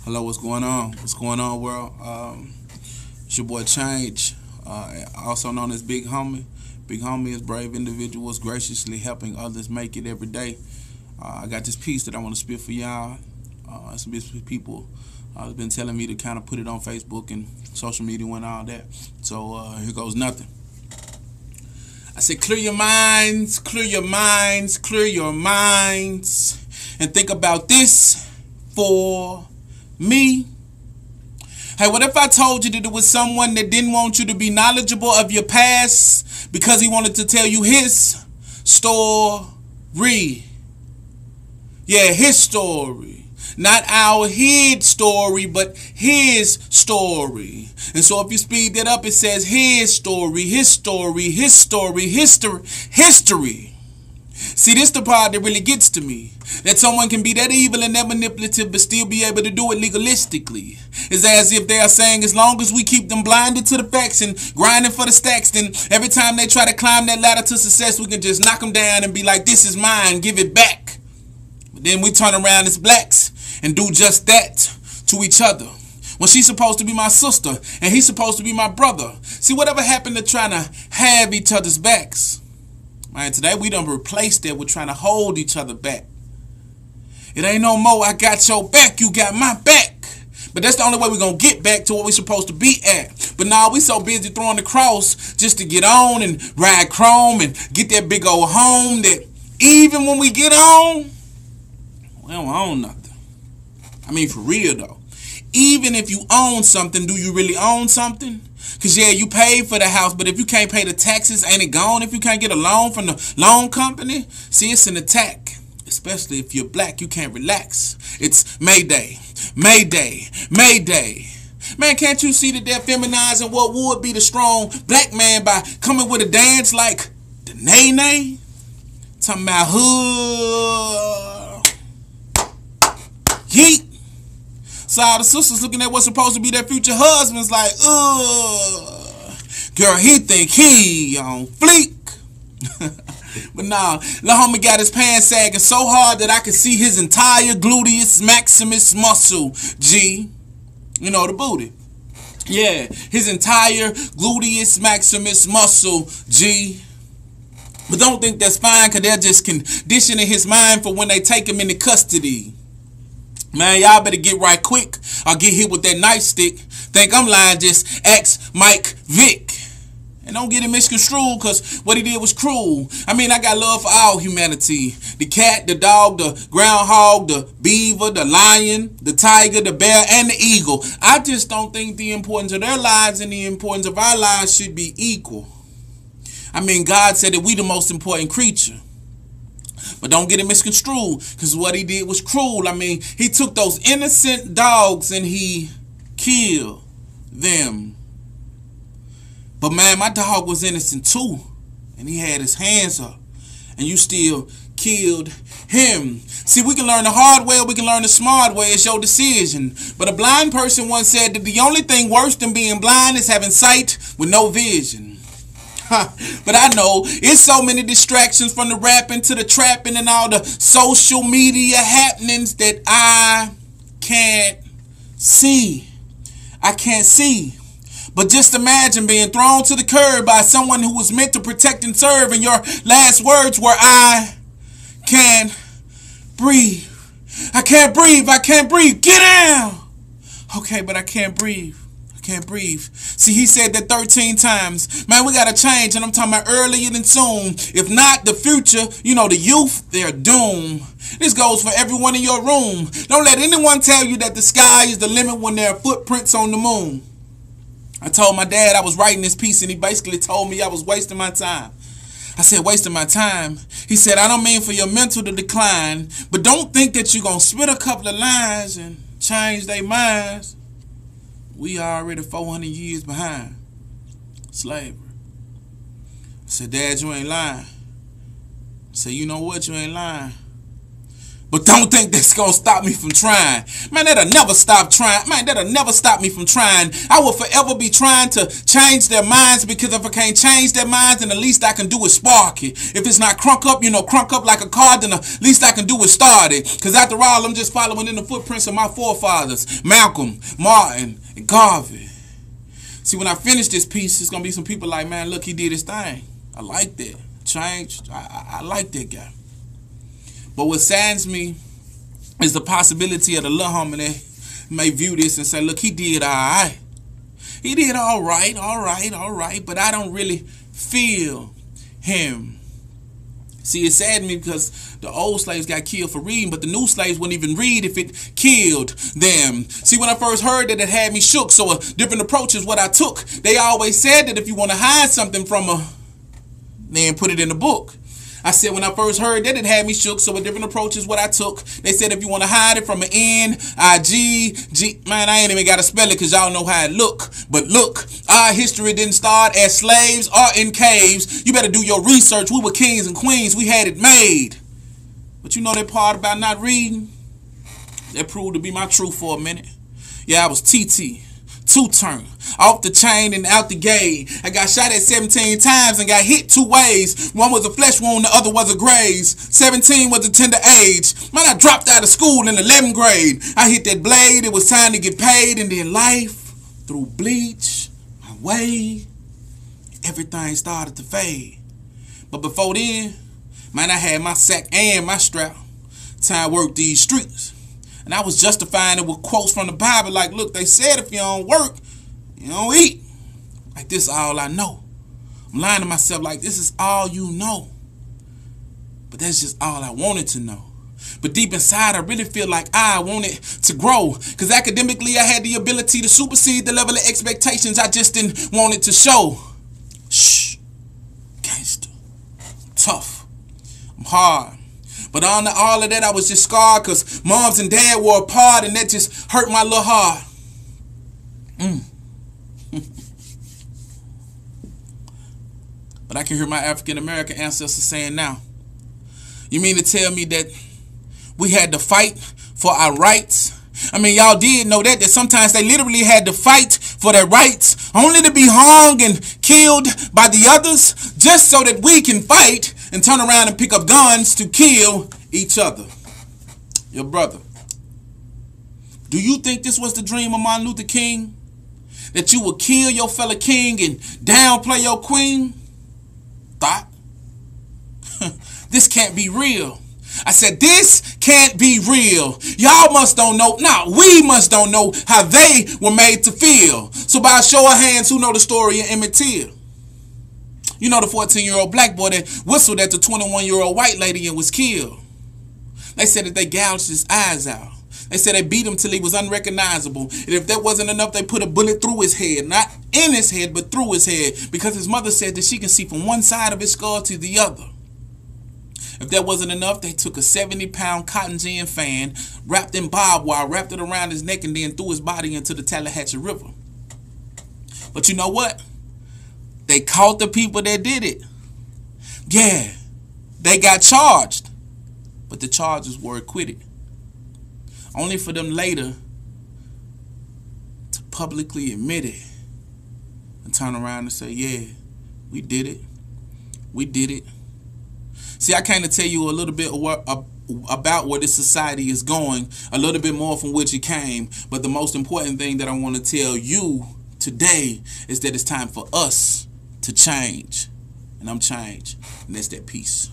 Hello, what's going on? What's going on, world? It's your boy Change, also known as Big Homie. Big Homie is brave individuals graciously helping others make it every day. I got this piece that I want to spit for y'all. Some people have been telling me to kind of put it on Facebook and social media and all that. So here goes nothing. I said, clear your minds, clear your minds, clear your minds, and think about this for me. Hey, what if I told you that it was someone that didn't want you to be knowledgeable of your past because he wanted to tell you his story? Yeah, his story. Not our hid story, but his story. And so if you speed that up, it says his story, his story, his story, history. See, this the part that really gets to me. That someone can be that evil and that manipulative but still be able to do it legalistically. It's as if they are saying as long as we keep them blinded to the facts and grinding for the stacks, then every time they try to climb that ladder to success, we can just knock them down and be like, this is mine, give it back. But then we turn around as blacks and do just that to each other. When she's supposed to be my sister and he's supposed to be my brother. See, whatever happened to trying to have each other's backs? Man, today we done replaced that with trying to hold each other back. It ain't no more I got your back, you got my back. But that's the only way we're going to get back to what we're supposed to be at. But now we so busy throwing the cross just to get on and ride chrome and get that big old home that even when we get on, we don't own nothing. I mean, for real though. Even if you own something, do you really own something? Because, yeah, you paid for the house, but if you can't pay the taxes, ain't it gone? If you can't get a loan from the loan company, see, it's an attack. Especially if you're black, you can't relax. It's Mayday, Mayday, Mayday. Man, can't you see that they're feminizing what would be the strong black man by coming with a dance like the Nay-Nay? Talking about hood. Yeet. So all the sisters looking at what's supposed to be their future husbands like, girl, he think he on fleek. But nah, the homie got his pants sagging so hard that I could see his entire gluteus maximus muscle, G. You know, the booty. Yeah, his entire gluteus maximus muscle, G. But don't think that's fine, because they're just conditioning his mind for when they take him into custody. Man, y'all better get right quick or get hit with that nightstick. Think I'm lying, just ask Mike Vick. And don't get it misconstrued, because what he did was cruel. I mean, I got love for all humanity. The cat, the dog, the groundhog, the beaver, the lion, the tiger, the bear, and the eagle. I just don't think the importance of their lives and the importance of our lives should be equal. I mean, God said that we the most important creature. But don't get it misconstrued, because what he did was cruel. I mean, he took those innocent dogs and he killed them. But man, my dog was innocent too. And he had his hands up. And you still killed him. See, we can learn the hard way or we can learn the smart way. It's your decision. But a blind person once said that the only thing worse than being blind is having sight with no vision. But I know it's so many distractions, from the rapping to the trapping and all the social media happenings, that I can't see. I can't see. But just imagine being thrown to the curb by someone who was meant to protect and serve, and your last words were, I can't breathe. I can't breathe. I can't breathe. Get down. Okay, but I can't breathe. Can't breathe. See, he said that 13 times. Man, we got to change, and I'm talking about earlier than soon. If not, the future, you know, the youth, they're doomed. This goes for everyone in your room. Don't let anyone tell you that the sky is the limit when there are footprints on the moon. I told my dad I was writing this piece, and he basically told me I was wasting my time. I said, wasting my time? He said, I don't mean for your mental to decline, but don't think that you're going to spit a couple of lines and change their minds. We are already 400 years behind slavery. I said, Dad, you ain't lying. I said, you know what? You ain't lying. But don't think that's gonna stop me from trying. Man, that'll never stop trying. Man, that'll never stop me from trying. I will forever be trying to change their minds, because if I can't change their minds, then the least I can do is spark it. If it's not crunk up, crunk up like a car, then the least I can do is start it. Because after all, I'm just following in the footprints of my forefathers, Malcolm, Martin, and Garvey. See, when I finish this piece, it's gonna be some people like, man, look, he did his thing. I like that. Changed. I like that guy. But what saddens me is the possibility of the little homie that may view this and say, look, he did all right. He did all right, but I don't really feel him. See, it saddened me because the old slaves got killed for reading, but the new slaves wouldn't even read if it killed them. See, when I first heard that, it had me shook, so a different approach is what I took. They always said that if you want to hide something from a, then put it in the book. I said when I first heard that, it had me shook, so a different approach is what I took. They said if you want to hide it from an N-I-G-G, man, I ain't even got to spell it because y'all know how it look. But look, our history didn't start as slaves or in caves. You better do your research. We were kings and queens. We had it made. But you know that part about not reading? That proved to be my truth for a minute. Yeah, I was TT. Two-turn, off the chain and out the gate. I got shot at 17 times and got hit 2 ways. One was a flesh wound, the other was a graze. 17 was a tender age. Man, I dropped out of school in 11th grade. I hit that blade, it was time to get paid. And then life, through bleach, my way, everything started to fade. But before then, man, I had my sack and my strap. Time worked these streets. And I was justifying it with quotes from the Bible like, look, they said if you don't work, you don't eat. Like, this is all I know. I'm lying to myself like, this is all you know. But that's just all I wanted to know. But deep inside, I really feel like I wanted to grow. Because academically, I had the ability to supersede the level of expectations I just didn't want it to show. Shh. Gangster. I'm tough. I'm hard. But on all of that, I was just scarred because moms and dad were apart, and that just hurt my little heart. But I can hear my African-American ancestors saying now, you mean to tell me that we had to fight for our rights? I mean, y'all did know that sometimes they literally had to fight for their rights, only to be hung and killed by the others, just so that we can fight and turn around and pick up guns to kill each other. Your brother, do you think this was the dream of Martin Luther King? That you would kill your fellow king and downplay your queen? Thought? This can't be real. I said, this can't be real. Y'all must don't know. Nah, we must don't know how they were made to feel. So by a show of hands, who know the story of Emmett Till? You know the 14-year-old black boy that whistled at the 21-year-old white lady and was killed. They said that they gouged his eyes out. They said they beat him till he was unrecognizable. And if that wasn't enough, they put a bullet through his head. Not in his head, but through his head. Because his mother said that she can see from one side of his skull to the other. If that wasn't enough, they took a 70-pound cotton gin fan, wrapped in barbed wire, wrapped it around his neck, and then threw his body into the Tallahatchie River. But you know what? They caught the people that did it. Yeah, they got charged. But the charges were acquitted. Only for them later to publicly admit it and turn around and say, yeah, we did it. We did it. See, I came to tell you a little bit about where this society is going, a little bit more from which it came. But the most important thing that I want to tell you today is that it's time for us to change. And I'm changed. And that's that peace.